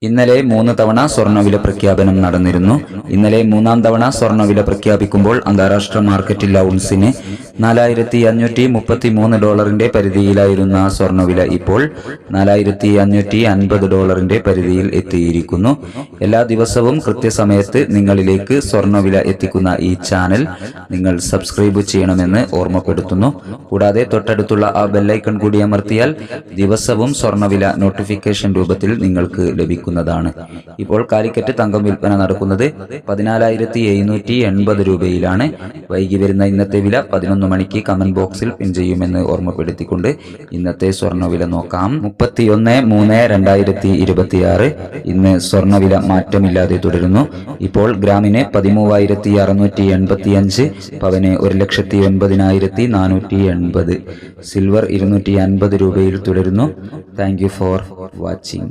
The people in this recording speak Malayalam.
ഇന്നലെ 3 തവണ സ്വർണ്ണവില പ്രഖ്യാപനം നടന്നിരുന്നു. ഇന്നലെ 3-ാം തവണ സ്വർണ്ണവില പ്രഖ്യാപിക്കുമ്പോൾ അന്താരാഷ്ട്ര മാർക്കറ്റിൽ ഔൺസിന് $4,533 പരിധിയിലായിരുന്ന സ്വർണ്ണവില ഇപ്പോൾ $4,550 പരിധിയിൽ എത്തിയിരിക്കുന്നു. എല്ലാ ദിവസവും കൃത്യസമയത്ത് നിങ്ങളിലേക്ക് സ്വർണ്ണവില എത്തിക്കുന്ന ഈ ചാനൽ നിങ്ങൾ സബ്സ്ക്രൈബ് ചെയ്യണമെന്ന് ഓർമ്മപ്പെടുത്തുന്നു. കൂടാതെ തൊട്ടടുത്തുള്ള ആ ബെല്ലൈക്കൺ കൂടി അമർത്തിയാൽ ദിവസവും സ്വർണ്ണവില നോട്ടിഫിക്കേഷൻ രൂപത്തിൽ നിങ്ങൾക്ക് ലഭിക്കും. ഇപ്പോൾ കാലിക്കറ്റ് തങ്കം വിൽപ്പന നടക്കുന്നത് 14,780 രൂപയിലാണ്. വൈകി വരുന്ന ഇന്നത്തെ വില 11 മണിക്ക് കമന്റ് ബോക്സിൽ പിൻ ചെയ്യുമെന്ന് ഓർമ്മപ്പെടുത്തിക്കൊണ്ട് ഇന്നത്തെ സ്വർണ്ണവില നോക്കാം. 31/3/2026 ഇന്ന് സ്വർണ്ണവില മാറ്റമില്ലാതെ തുടരുന്നു. ഇപ്പോൾ ഗ്രാമിന് 13,685, പവന് 1,09,480, സിൽവർ 250 രൂപയിൽ തുടരുന്നു. Thank you for watching.